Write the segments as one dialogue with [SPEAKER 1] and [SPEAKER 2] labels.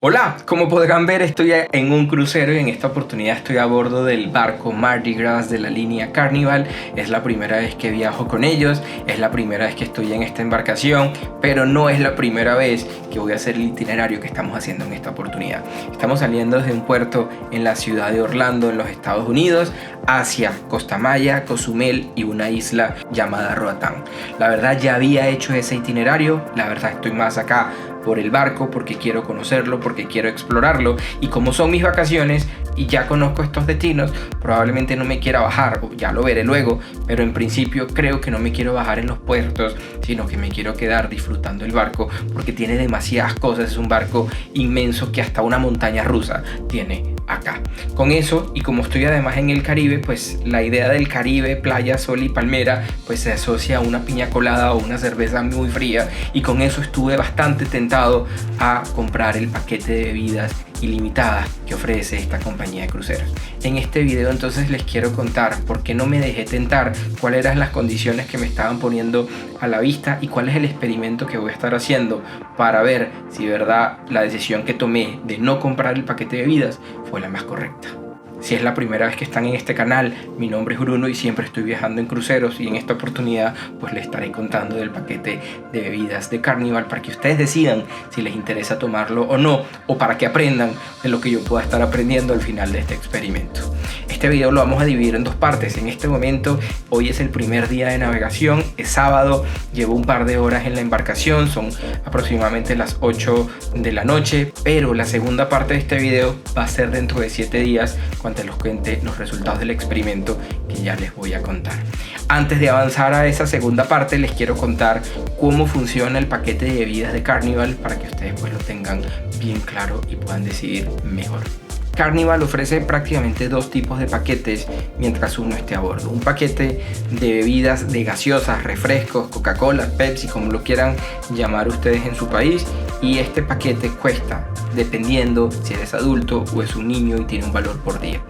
[SPEAKER 1] Hola, como podrán ver estoy en un crucero y en esta oportunidad estoy a bordo del barco Mardi Gras de la línea Carnival. Es la primera vez que viajo con ellos, es la primera vez que estoy en esta embarcación, pero no es la primera vez que voy a hacer el itinerario que estamos haciendo en esta oportunidad. Estamos saliendo desde un puerto en la ciudad de Orlando, en los Estados Unidos, hacia Costa Maya, Cozumel y una isla llamada Roatán. La verdad ya había hecho ese itinerario, la verdad estoy más acá por el barco porque quiero conocerlo, porque quiero explorarlo, y como son mis vacaciones y ya conozco estos destinos, probablemente no me quiera bajar, o ya lo veré luego, pero en principio creo que no me quiero bajar en los puertos, sino que me quiero quedar disfrutando el barco porque tiene demasiadas cosas. Es un barco inmenso que hasta una montaña rusa tiene acá. Con eso, y como estoy además en el Caribe, pues la idea del Caribe, playa, sol y palmera, pues se asocia a una piña colada o una cerveza muy fría, y con eso estuve bastante tentado a comprar el paquete de bebidas ilimitadas que ofrece esta compañía de cruceros. En este video entonces les quiero contar por qué no me dejé tentar, cuáles eran las condiciones que me estaban poniendo a la vista y cuál es el experimento que voy a estar haciendo para ver si de verdad la decisión que tomé de no comprar el paquete de bebidas fue la más correcta. Si es la primera vez que están en este canal, mi nombre es Bruno y siempre estoy viajando en cruceros, y en esta oportunidad pues les estaré contando del paquete de bebidas de Carnival para que ustedes decidan si les interesa tomarlo o no, o para que aprendan de lo que yo pueda estar aprendiendo al final de este experimento. Este video lo vamos a dividir en dos partes. En este momento, hoy es el primer día de navegación, es sábado, llevo un par de horas en la embarcación, son aproximadamente las 8 de la noche, pero la segunda parte de este video va a ser dentro de 7 días, cuando les cuente los resultados del experimento que ya les voy a contar. Antes de avanzar a esa segunda parte, les quiero contar cómo funciona el paquete de bebidas de Carnival para que ustedes pues lo tengan bien claro y puedan decidir mejor. Carnival ofrece prácticamente dos tipos de paquetes mientras uno esté a bordo. Un paquete de bebidas de gaseosas, refrescos, Coca-Cola, Pepsi, como lo quieran llamar ustedes en su país, y este paquete cuesta dependiendo si eres adulto o es un niño y tiene un valor por día.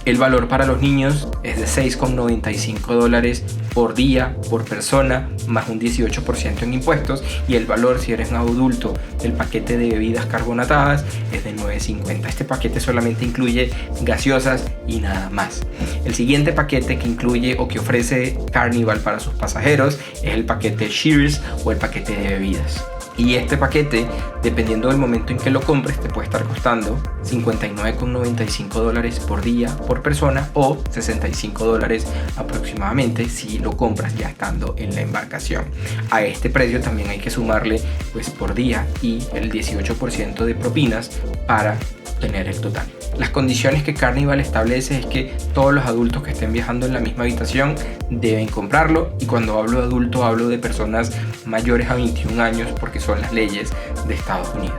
[SPEAKER 1] El valor para los niños es de $6,95 por día por persona, más un 18% en impuestos, y el valor si eres un adulto del paquete de bebidas carbonatadas es de $9,50. Este paquete solamente incluye gaseosas y nada más. El siguiente paquete que incluye o que ofrece Carnival para sus pasajeros es el paquete Cheers o el paquete de bebidas. Y este paquete, dependiendo del momento en que lo compres, te puede estar costando $59,95 por día por persona, o $65 aproximadamente si lo compras ya estando en la embarcación. A este precio también hay que sumarle pues por día y el 18% de propinas para tener el total. Las condiciones que Carnival establece es que todos los adultos que estén viajando en la misma habitación deben comprarlo, y cuando hablo de adulto hablo de personas mayores a 21 años porque son las leyes de Estados Unidos.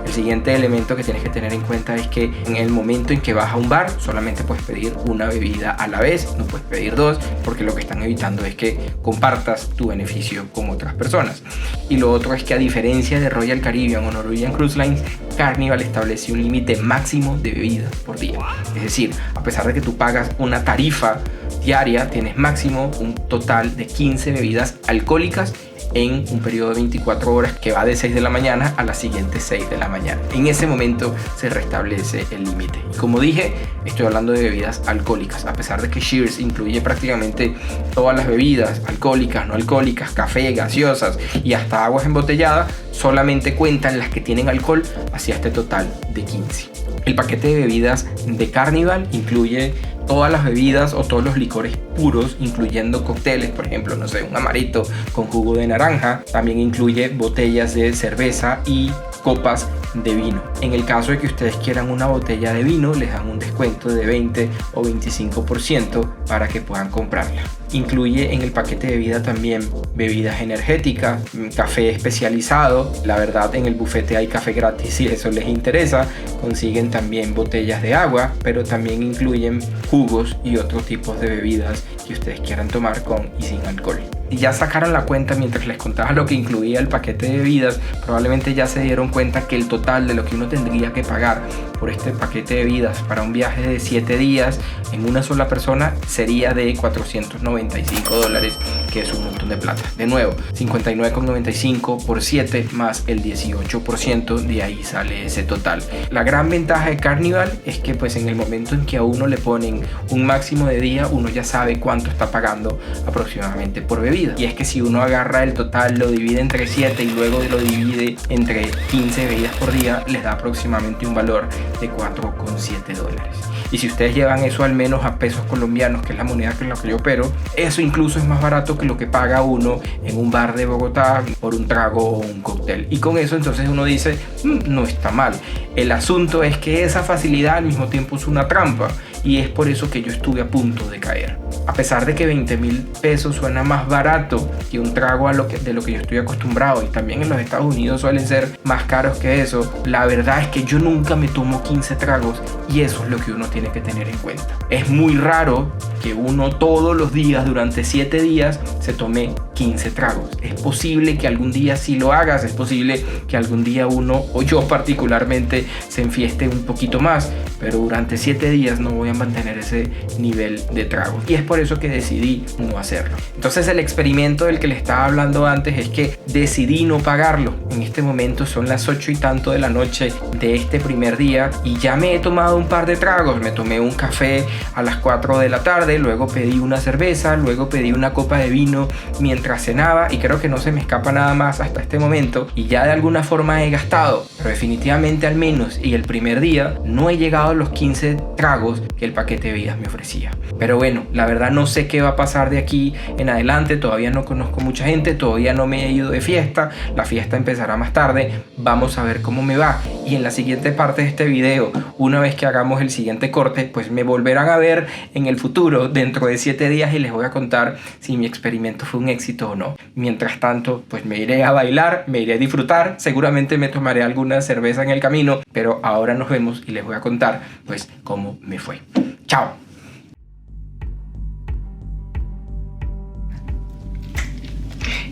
[SPEAKER 1] El siguiente elemento que tienes que tener en cuenta es que en el momento en que vas a un bar solamente puedes pedir una bebida a la vez, no puedes pedir dos, porque lo que están evitando es que compartas tu beneficio con otras personas. Y lo otro es que, a diferencia de Royal Caribbean o Norwegian Cruise Lines, Carnival establece un límite máximo de bebidas por día. Es decir, a pesar de que tú pagas una tarifa diaria, tienes máximo un total de 15 bebidas alcohólicas en un periodo de 24 horas que va de 6 de la mañana a las siguientes 6 de la mañana. En ese momento se restablece el límite. Y como dije, estoy hablando de bebidas alcohólicas, a pesar de que Cheers incluye prácticamente todas las bebidas alcohólicas, no alcohólicas, café, gaseosas y hasta aguas embotelladas, solamente cuentan las que tienen alcohol hacia este total de 15. El paquete de bebidas de Carnival incluye todas las bebidas o todos los licores puros, incluyendo cócteles, por ejemplo, no sé, un amaretto con jugo de naranja. También incluye botellas de cerveza y copas de vino. En el caso de que ustedes quieran una botella de vino, les dan un descuento de 20 o 25% para que puedan comprarla. Incluye en el paquete de vida también bebidas energéticas, café especializado. La verdad, en el bufete hay café gratis si eso les interesa. Consiguen también botellas de agua, pero también incluyen jugos y otros tipos de bebidas que ustedes quieran tomar con y sin alcohol. Y ya sacaron la cuenta mientras les contaba lo que incluía el paquete de bebidas. Probablemente ya se dieron cuenta que el total de lo que uno tendría que pagar por este paquete de bebidas para un viaje de 7 días en una sola persona sería de $495, que es un montón de plata. De nuevo, 59,95 por 7 más el 18%, de ahí sale ese total. La gran ventaja de Carnival es que pues en el momento en que a uno le ponen un máximo de día, uno ya sabe cuánto está pagando aproximadamente por bebida. Y es que si uno agarra el total, lo divide entre 7 y luego lo divide entre 15 bebidas por día, les da aproximadamente un valor de 4,7 dólares. Y si ustedes llevan eso al menos a pesos colombianos, que es la moneda con la que yo opero, eso incluso es más barato que lo que paga uno en un bar de Bogotá por un trago o un cóctel. Y con eso entonces uno dice, no está mal. El asunto es que esa facilidad al mismo tiempo es una trampa, y es por eso que yo estuve a punto de caer. A pesar de que 20.000 pesos suena más barato que un trago de lo que yo estoy acostumbrado, y también en los Estados Unidos suelen ser más caros que eso, la verdad es que yo nunca me tomo 15 tragos, y eso es lo que uno tiene que tener en cuenta. Es muy raro que uno todos los días durante 7 días se tome 15 tragos. Es posible que algún día sí lo hagas, es posible que algún día uno, o yo particularmente, se enfieste un poquito más, pero durante 7 días no voy a mantener ese nivel de tragos, y es por eso que decidí no hacerlo. Entonces el experimento del que le estaba hablando antes es que decidí no pagarlo. En este momento son las 8 y tanto de la noche de este primer día y ya me he tomado un par de tragos. Me tomé un café a las 4 de la tarde, luego pedí una cerveza, luego pedí una copa de vino mientras cenaba, y creo que no se me escapa nada más hasta este momento, y ya de alguna forma he gastado, pero definitivamente al menos y el primer día no he llegado a los 15 tragos que el paquete de bebidas me ofrecía. Pero bueno, la verdad no sé qué va a pasar de aquí en adelante. Todavía no conozco mucha gente, todavía no me he ido de fiesta, la fiesta empezará más tarde, vamos a ver cómo me va. Y en la siguiente parte de este video, una vez que hagamos el siguiente corte, pues me volverán a ver en el futuro dentro de 7 días y les voy a contar si mi experimento fue un éxito o no. Mientras tanto, pues me iré a bailar, me iré a disfrutar, seguramente me tomaré alguna cerveza en el camino, pero ahora nos vemos y les voy a contar pues cómo me fue. ¡Chao!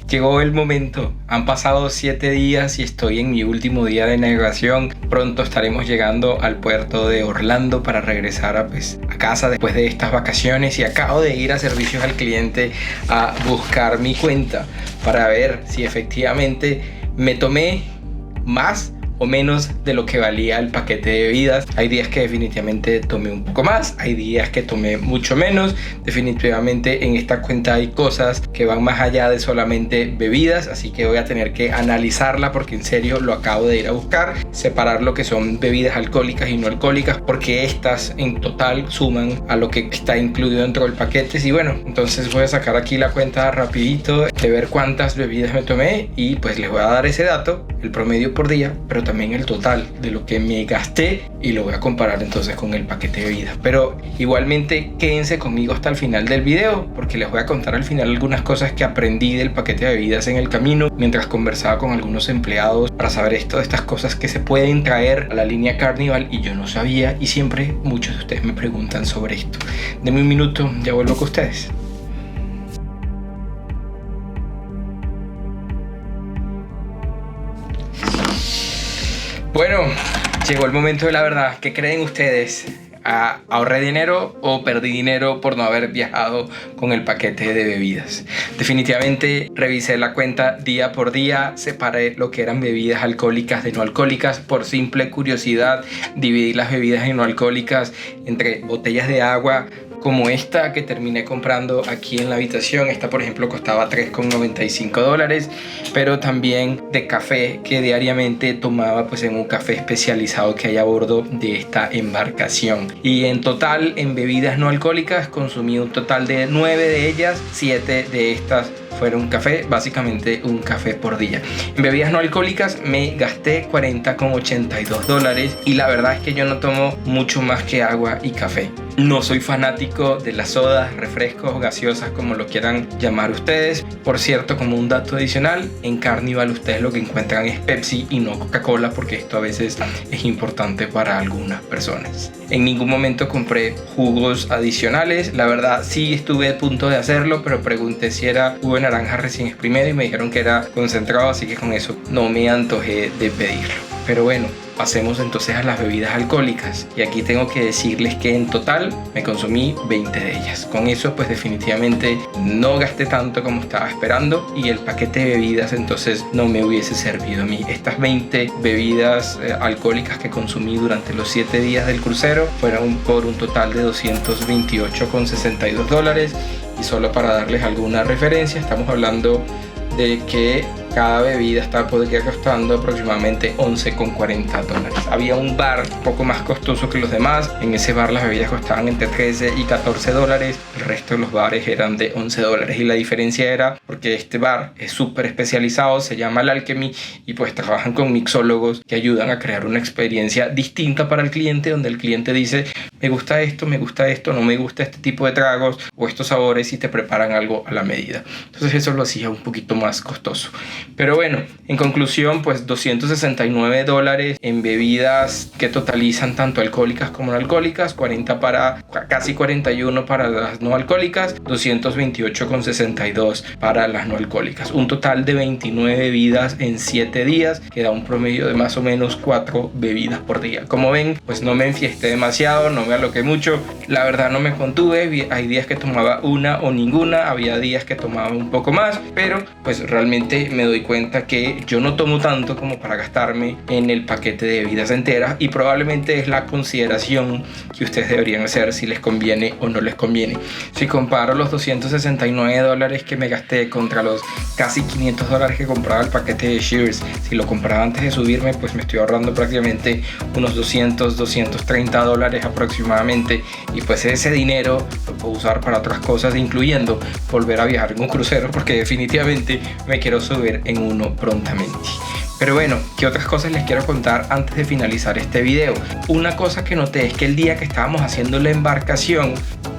[SPEAKER 1] Llegó el momento, han pasado 7 días y estoy en mi último día de navegación. Pronto estaremos llegando al puerto de Orlando para regresar a casa después de estas vacaciones, y acabo de ir a servicios al cliente a buscar mi cuenta para ver si efectivamente me tomé más o menos de lo que valía el paquete de bebidas. Hay días que definitivamente tomé un poco más, hay días que tomé mucho menos. Definitivamente en esta cuenta hay cosas que van más allá de solamente bebidas, así que voy a tener que analizarla porque en serio lo acabo de ir a buscar, separar lo que son bebidas alcohólicas y no alcohólicas, porque estas en total suman a lo que está incluido dentro del paquete. Y bueno, entonces voy a sacar aquí la cuenta rapidito de ver cuántas bebidas me tomé, y pues les voy a dar ese dato, el promedio por día, pero también el total de lo que me gasté, y lo voy a comparar entonces con el paquete de bebidas. Pero igualmente quédense conmigo hasta el final del video, porque les voy a contar al final algunas cosas que aprendí del paquete de bebidas en el camino mientras conversaba con algunos empleados para saber estas cosas que se pueden traer a la línea Carnival y yo no sabía, y siempre muchos de ustedes me preguntan sobre esto. Denme un minuto, ya vuelvo con ustedes. Bueno, llegó el momento de la verdad. ¿Qué creen ustedes? ¿Ahorré dinero o perdí dinero por no haber viajado con el paquete de bebidas? Definitivamente revisé la cuenta día por día, separé lo que eran bebidas alcohólicas de no alcohólicas. Por simple curiosidad, dividí las bebidas no alcohólicas entre botellas de agua como esta que terminé comprando aquí en la habitación. Esta, por ejemplo, costaba $3,95, pero también de café que diariamente tomaba pues en un café especializado que hay a bordo de esta embarcación. Y en total, en bebidas no alcohólicas, consumí un total de 9 de ellas. 7 de estas fueron café, básicamente un café por día. En bebidas no alcohólicas me gasté $40,82, y la verdad es que yo no tomo mucho más que agua y café. No soy fanático de las sodas, refrescos, gaseosas, como lo quieran llamar ustedes. Por cierto, como un dato adicional, en Carnival ustedes lo que encuentran es Pepsi y no Coca-Cola, porque esto a veces es importante para algunas personas. En ningún momento compré jugos adicionales. La verdad sí estuve a punto de hacerlo, pero pregunté si era jugo de naranja recién exprimido y me dijeron que era concentrado, así que con eso no me antojé de pedirlo. Pero bueno, pasemos entonces a las bebidas alcohólicas, y aquí tengo que decirles que en total me consumí 20 de ellas. Con eso pues definitivamente no gasté tanto como estaba esperando, y el paquete de bebidas entonces no me hubiese servido a mí. Estas 20 bebidas alcohólicas que consumí durante los 7 días del crucero fueron por un total de $228,62, y solo para darles alguna referencia, estamos hablando de que cada bebida podría costando aproximadamente $11,40. Había un bar un poco más costoso que los demás. En ese bar las bebidas costaban entre $13 y $14. El resto de los bares eran de $11. Y la diferencia era porque este bar es súper especializado, se llama el Alchemy, y pues trabajan con mixólogos que ayudan a crear una experiencia distinta para el cliente, donde el cliente dice: me gusta esto, no me gusta este tipo de tragos o estos sabores, y te preparan algo a la medida. Entonces eso lo hacía un poquito más costoso. Pero bueno, en conclusión, pues $269 en bebidas que totalizan tanto alcohólicas como no alcohólicas, casi 41 para las no alcohólicas, 228,62 para las no alcohólicas. Un total de 29 bebidas en 7 días, que da un promedio de más o menos 4 bebidas por día. Como ven, pues no me enfiesté demasiado, no me aloqué mucho. La verdad no me contuve, hay días que tomaba una o ninguna, había días que tomaba un poco más, pero pues realmente me doy cuenta que yo no tomo tanto como para gastarme en el paquete de bebidas enteras, y probablemente es la consideración que ustedes deberían hacer si les conviene o no les conviene. Si comparo los $269 que me gasté contra los casi $500 que compraba el paquete de Cheers, si lo compraba antes de subirme, pues me estoy ahorrando prácticamente unos $230 aproximadamente, y pues ese dinero lo puedo usar para otras cosas, incluyendo volver a viajar en un crucero, porque definitivamente me quiero subir en uno prontamente. Pero bueno, ¿qué otras cosas les quiero contar antes de finalizar este video? Una cosa que noté es que el día que estábamos haciendo la embarcación,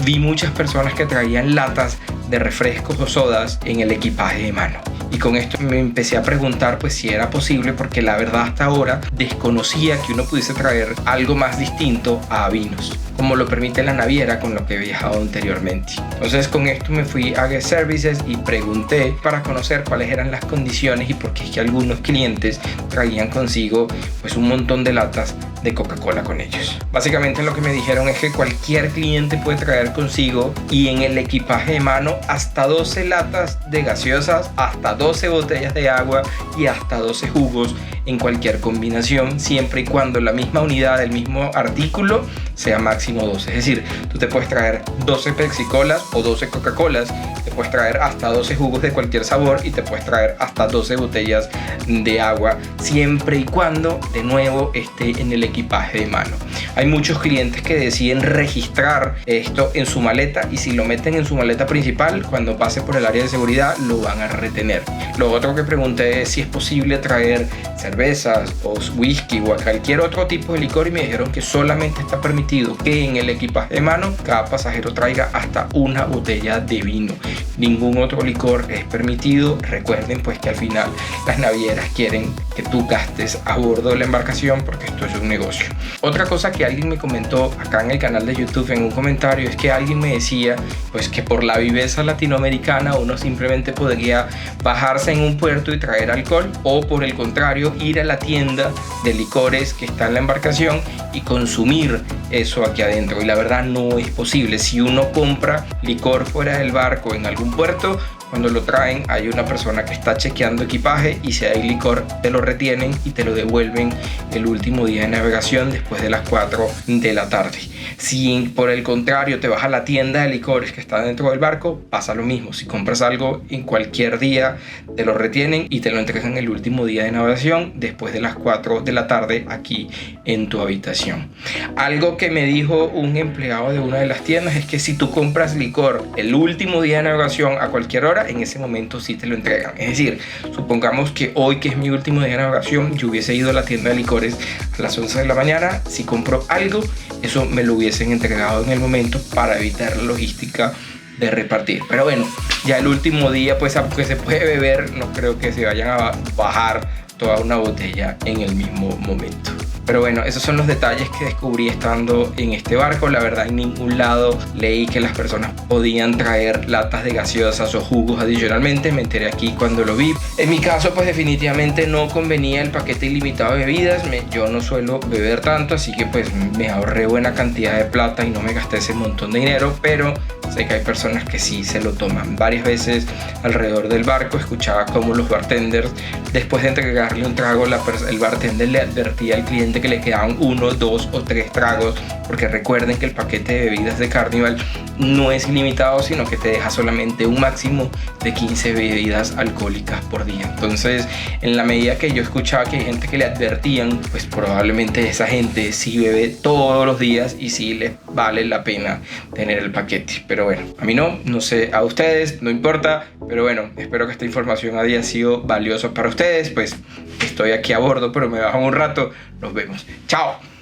[SPEAKER 1] vi muchas personas que traían latas de refrescos o sodas en el equipaje de mano. Y con esto me empecé a preguntar pues si era posible, porque la verdad hasta ahora desconocía que uno pudiese traer algo más distinto a vinos, como lo permite la naviera con lo que he viajado anteriormente. Entonces con esto me fui a Guest Services y pregunté para conocer cuáles eran las condiciones, y por qué es que algunos clientes traían consigo pues un montón de latas de Coca-Cola con ellos. Básicamente lo que me dijeron es que cualquier cliente puede traer consigo, y en el equipaje de mano, hasta 12 latas de gaseosas, hasta 12 botellas de agua y hasta 12 jugos en cualquier combinación, siempre y cuando la misma unidad del mismo artículo sea máximo 12. Es decir, tú te puedes traer 12 Pepsi-Colas o 12 Coca-Colas, te puedes traer hasta 12 jugos de cualquier sabor, y te puedes traer hasta 12 botellas de agua, siempre y cuando de nuevo esté en el equipaje de mano. Hay muchos clientes que deciden registrar esto en su maleta, y si lo meten en su maleta principal, cuando pase por el área de seguridad lo van a retener. Lo otro que pregunté es si es posible traer cervezas o whisky o cualquier otro tipo de licor, y me dijeron que solamente está permitido que en el equipaje de mano cada pasajero traiga hasta una botella de vino. Ningún otro licor es permitido. Recuerden pues que al final las navieras quieren que tú gastes a bordo de la embarcación, porque esto es un negocio. Otra cosa que alguien me comentó acá en el canal de YouTube en un comentario es que alguien me decía pues que por la viveza latinoamericana uno simplemente podría bajarse en un puerto y traer alcohol, o por el contrario ir a la tienda de licores que está en la embarcación y consumir eso aquí adentro. Y la verdad no es posible. Si uno compra licor fuera del barco en algún puerto, cuando lo traen hay una persona que está chequeando equipaje, y si hay licor te lo retienen y te lo devuelven el último día de navegación después de las 4 de la tarde. Si por el contrario te vas a la tienda de licores que está dentro del barco, pasa lo mismo. Si compras algo en cualquier día, te lo retienen y te lo entregan el último día de navegación después de las 4 de la tarde aquí en tu habitación. Algo que me dijo un empleado de una de las tiendas es que si tú compras licor el último día de navegación a cualquier hora, en ese momento sí te lo entregan. Es decir, supongamos que hoy, que es mi último día de navegación, yo hubiese ido a la tienda de licores a las 11 de la mañana. Si compro algo, eso me lo hubiesen entregado en el momento para evitar la logística de repartir. Pero bueno, ya el último día, pues aunque se puede beber, no creo que se vayan a bajar toda una botella en el mismo momento. Pero bueno, esos son los detalles que descubrí estando en este barco. La verdad, en ningún lado leí que las personas podían traer latas de gaseosas o jugos adicionalmente. Me enteré aquí cuando lo vi. En mi caso, pues definitivamente no convenía el paquete ilimitado de bebidas. Yo no suelo beber tanto, así que pues me ahorré buena cantidad de plata y no me gasté ese montón de dinero. Pero sé que hay personas que sí se lo toman. Varias veces alrededor del barco escuchaba cómo los bartenders, después de entregarle un trago, el bartender le advertía al cliente que le quedaban 1, 2 o 3 tragos, porque recuerden que el paquete de bebidas de Carnival no es ilimitado, sino que te deja solamente un máximo de 15 bebidas alcohólicas por día. Entonces, en la medida que yo escuchaba que hay gente que le advertían, pues probablemente esa gente sí bebe todos los días y sí les vale la pena tener el paquete. Pero bueno, a mí no sé a ustedes, no importa, pero bueno, espero que esta información haya sido valiosa para ustedes. Pues estoy aquí a bordo, pero me bajo un rato. Nos vemos. ¡Chao!